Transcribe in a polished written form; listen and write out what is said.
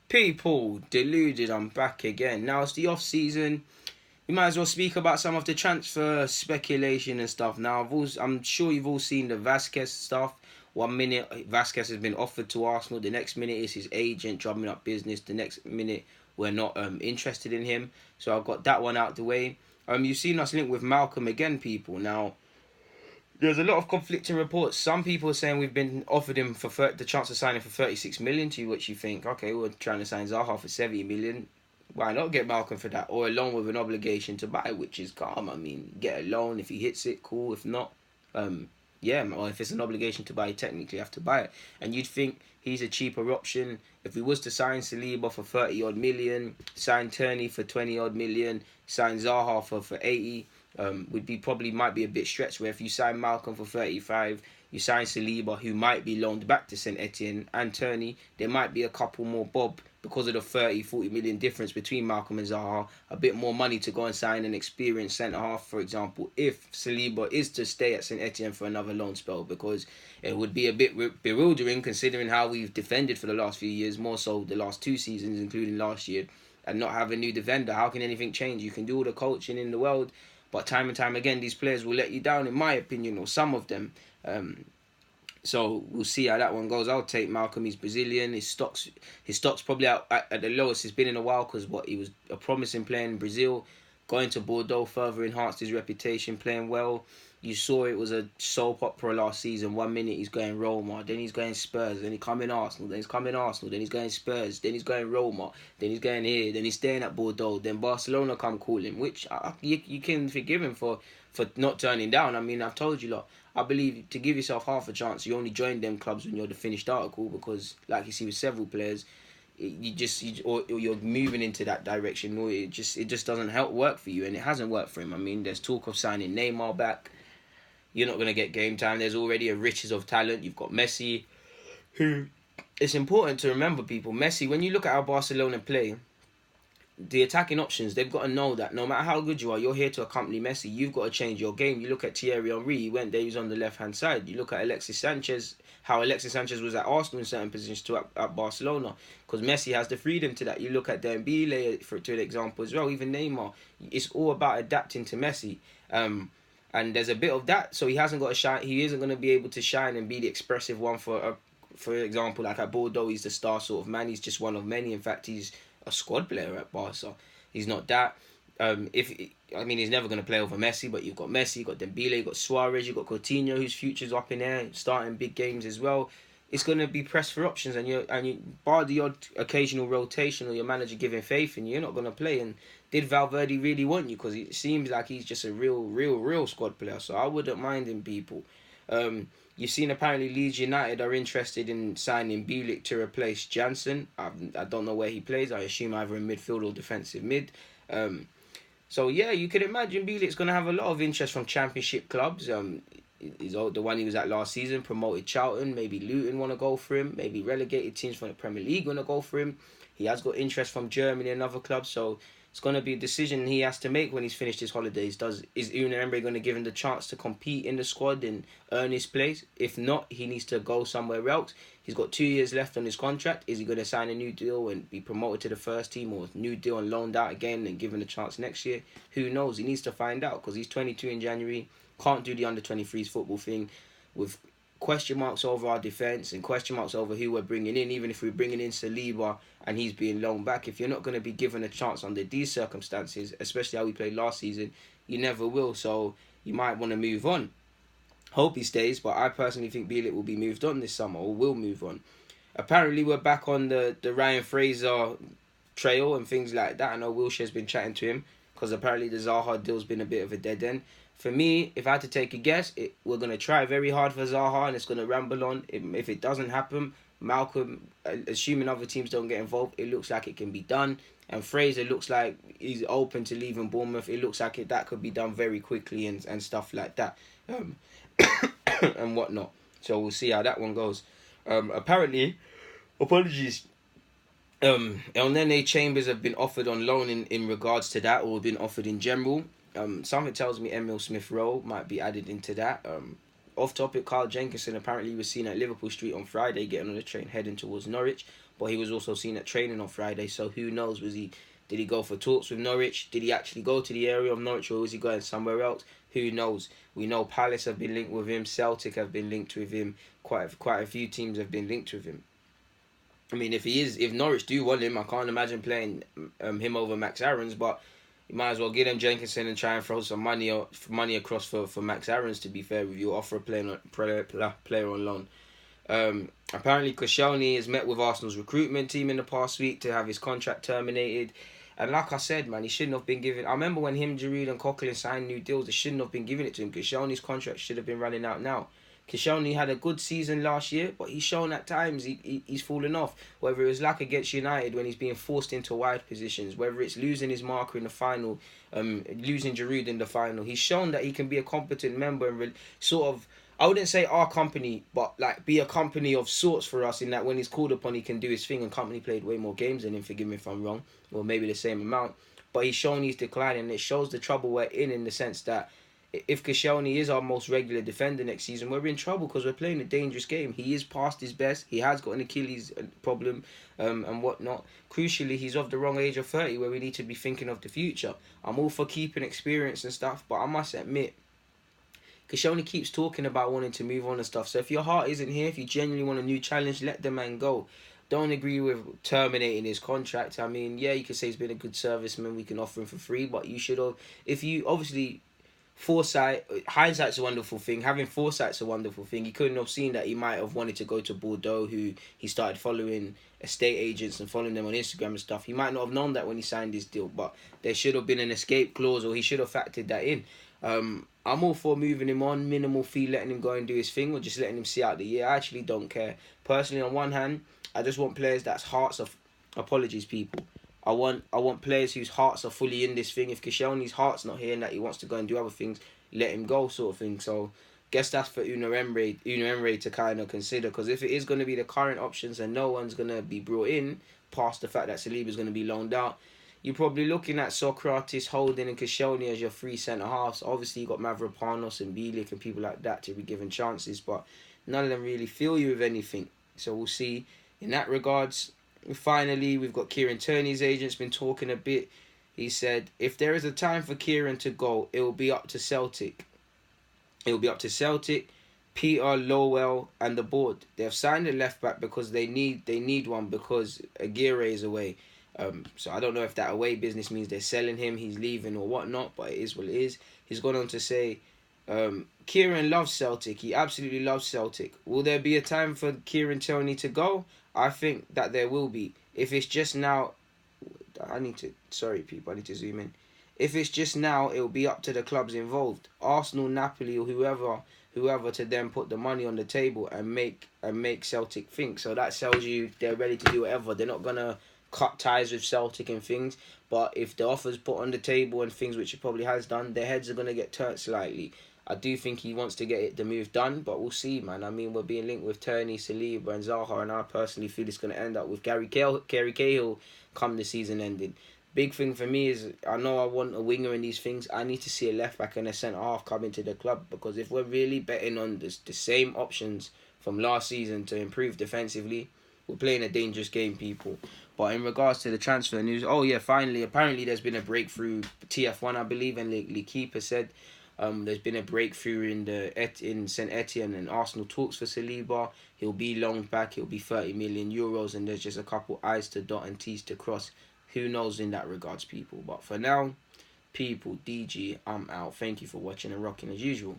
People, Deluded, I'm back again. Now it's the off season. We might as well speak about some of the transfer speculation and stuff. Now I'm sure you've all seen the Vasquez stuff. 1 minute Vasquez has been offered to Arsenal. The next minute is his agent drumming up business. The next minute we're not interested in him. So I've got that one out the way. You've seen us linked with Malcom again, people. Now there's a lot of conflicting reports. Some people are saying we've been offered him for the chance of signing for 36 million, to which you think, okay, we're trying to sign Zaha for 70 million. Why not get Malcom for that? Or a loan with an obligation to buy, which is calm. I mean, get a loan. If he hits it, cool. If not, yeah, or if it's an obligation to buy, you technically have to buy it. And you'd think he's a cheaper option. If we was to sign Saliba for 30 odd million, sign Tierney for 20 odd million, sign Zaha for 80, might be a bit stretched. Where if you sign Malcom for 35, you sign Saliba, who might be loaned back to St Etienne, and Tierney, there might be a couple more bob because of the 30-40 million difference between Malcom and Zaha. A bit more money to go and sign an experienced centre half, for example, if Saliba is to stay at St Etienne for another loan spell, because it would be a bit bewildering considering how we've defended for the last few years, more so the last 2 seasons, including last year, and not have a new defender. How can anything change? You can do all the coaching in the world, but time and time again, these players will let you down, in my opinion, or some of them. So we'll see how that one goes. I'll take Malcom. He's Brazilian. His stock's probably out at the lowest it's been in a while, because he was a promising player in Brazil. Going to Bordeaux further enhanced his reputation, playing well. You saw it was a soap opera last season. 1 minute he's going Roma, then he's going Spurs, then he's coming Arsenal, then he's coming Arsenal, then he's going Spurs, then he's going Roma, then he's going here, then he's staying at Bordeaux, then Barcelona come call him, which you can forgive him for not turning down. I mean, I've told you, lot. I believe to give yourself half a chance, you only join them clubs when you're the finished article, because, like you see with several players, or you're moving into that direction, or it just doesn't work for you, and it hasn't worked for him. I mean, there's talk of signing Neymar back. You're not going to get game time. There's already a riches of talent. You've got Messi, who... It's important to remember, people, Messi, when you look at how Barcelona play, the attacking options, they've got to know that no matter how good you are, you're here to accompany Messi. You've got to change your game. You look at Thierry Henry, he went there, he was on the left-hand side. You look at Alexis Sanchez, how Alexis Sanchez was at Arsenal in certain positions to at Barcelona, because Messi has the freedom to that. You look at Dembele, to an example as well, even Neymar. It's all about adapting to Messi. And there's a bit of that, so he hasn't got to shine. He isn't going to be able to shine and be the expressive one for example, like at Bordeaux, he's the star sort of man. He's just one of many. In fact, he's a squad player at Barca. He's not that. He's never going to play over Messi, but you've got Messi, you've got Dembele, you've got Suarez, you've got Coutinho, whose future's up in there, starting big games as well. It's going to be pressed for options, and you bar the odd occasional rotation or your manager giving faith in you, you're not going to play. And did Valverde really want you? Because it seems like he's just a real squad player. So I wouldn't mind him, people. You've seen apparently Leeds United are interested in signing Bielek to replace Janssen. I don't know where he plays. I assume either in midfield or defensive mid. So yeah, you could imagine Bielek's going to have a lot of interest from Championship clubs. He's the one he was at last season, promoted Charlton. Maybe Luton want to go for him. Maybe relegated teams from the Premier League want to go for him. He has got interest from Germany and other clubs. So it's going to be a decision he has to make when he's finished his holidays. Is Unai Emery going to give him the chance to compete in the squad and earn his place? If not, he needs to go somewhere else. He's got 2 years left on his contract. Is he going to sign a new deal and be promoted to the first team, or a new deal and loaned out again and given a chance next year? Who knows? He needs to find out, because he's 22 in January. Can't do the under-23s football thing with question marks over our defence and question marks over who we're bringing in. Even if we're bringing in Saliba and he's being loaned back, if you're not going to be given a chance under these circumstances, especially how we played last season, you never will. So you might want to move on. Hope he stays, but I personally think Bielek will be moved on this summer, or will move on. Apparently we're back on the Ryan Fraser trail and things like that. I know Wilshire's been chatting to him, because apparently the Zaha deal's been a bit of a dead end. For me, if I had to take a guess, we're going to try very hard for Zaha, and it's going to ramble on. If it doesn't happen, Malcom, assuming other teams don't get involved, it looks like it can be done. And Fraser looks like he's open to leaving Bournemouth. It looks like that could be done very quickly and stuff like that. And whatnot. So we'll see how that one goes. Apparently, apologies, Elneny Chambers have been offered on loan in regards to that, or been offered in general. Something tells me Emil Smith-Rowe might be added into that. Off topic, Carl Jenkinson apparently was seen at Liverpool Street on Friday getting on the train heading towards Norwich. but he was also seen at training on Friday. So who knows? Did he go for talks with Norwich? Did he actually go to the area of Norwich, or was he going somewhere else? Who knows? We know Palace have been linked with him. Celtic have been linked with him. Quite a few teams have been linked with him. I mean, if Norwich do want him, I can't imagine playing him over Max Aarons. But you might as well get him Jenkinson and try and throw some money across for Max Aarons. To be fair with you, offer a player on loan. Apparently, Koscielny has met with Arsenal's recruitment team in the past week to have his contract terminated. And like I said, man, he shouldn't have been given. I remember when him, Giroud and Coquelin signed new deals, they shouldn't have been giving it to him. Koscielny's contract should have been running out now. Koscielny had a good season last year, but he's shown at times he's fallen off. Whether it was like against United when he's being forced into wide positions, whether it's losing his marker in the final, losing Giroud in the final, he's shown that he can be a competent member and sort of, I wouldn't say our company, but like be a company of sorts for us in that when he's called upon, he can do his thing. And company played way more games than him, forgive me if I'm wrong, or maybe the same amount. But he's shown he's declining, and it shows the trouble we're in the sense that if Koscielny is our most regular defender next season, we're in trouble because we're playing a dangerous game. He is past his best. He has got an Achilles problem and whatnot. Crucially, he's of the wrong age of 30 where we need to be thinking of the future. I'm all for keeping experience and stuff, but I must admit, Koscielny keeps talking about wanting to move on and stuff. So if your heart isn't here, if you genuinely want a new challenge, let the man go. Don't agree with terminating his contract. I mean, yeah, you could say he's been a good serviceman. We can offer him for free, but you should have, if you obviously... hindsight's a wonderful thing. Having foresight's a wonderful thing. He couldn't have seen that he might have wanted to go to Bordeaux, who he started following estate agents and following them on Instagram and stuff. He might not have known that when he signed his deal, but there should have been an escape clause, or he should have factored that in. I'm all for moving him on, minimal fee, letting him go and do his thing, or just letting him see out the year. I actually don't care. Personally, on one hand, I just want players that's hearts of... Apologies, people. I want players whose hearts are fully in this thing. If Koscielny's heart's not here and that he wants to go and do other things, let him go, sort of thing. So, guess that's for Una Emery to kind of consider. Because if it is going to be the current options and no one's going to be brought in, past the fact that Saliba's going to be loaned out, you're probably looking at Socrates, Holding and Koscielny as your three centre-halves. Obviously, you got Mavropanos and Bielek and people like that to be given chances, but none of them really fill you with anything. So, we'll see. In that regards... Finally, we've got Kieran Tierney's agent's been talking a bit. He said, if there is a time for Kieran to go, it will be up to Celtic. It will be up to Celtic, Peter, Lowell and the board. They have signed a left-back because they need one because Aguirre is away. So I don't know if that away business means they're selling him, he's leaving or whatnot, but it is what it is. He's gone on to say, Kieran loves Celtic. He absolutely loves Celtic. Will there be a time for Kieran Tierney to go? I think that there will be. If it's just now... Sorry, people. I need to zoom in. If it's just now, it will be up to the clubs involved. Arsenal, Napoli, or whoever to then put the money on the table and make Celtic think. So that tells you they're ready to do whatever. They're not going to cut ties with Celtic and things. But if the offer's put on the table and things, which it probably has done, their heads are going to get turned slightly. I do think he wants to get the move done, but we'll see, man. I mean, we're being linked with Tierney, Saliba and Zaha, and I personally feel it's going to end up with Gary Cahill come the season ending. Big thing for me is, I know I want a winger in these things. I need to see a left-back and a centre-half come into the club, because if we're really betting on the same options from last season to improve defensively, we're playing a dangerous game, people. But in regards to the transfer news, oh yeah, finally, apparently there's been a breakthrough. TF1, I believe, and L'Equipe said there's been a breakthrough in St Etienne, and Arsenal talks for Saliba. He'll be loaned back. He'll be 30 million euros, and there's just a couple I's to dot and T's to cross. Who knows in that regards, people. But for now, people, DG, I'm out. Thank you for watching and rocking as usual.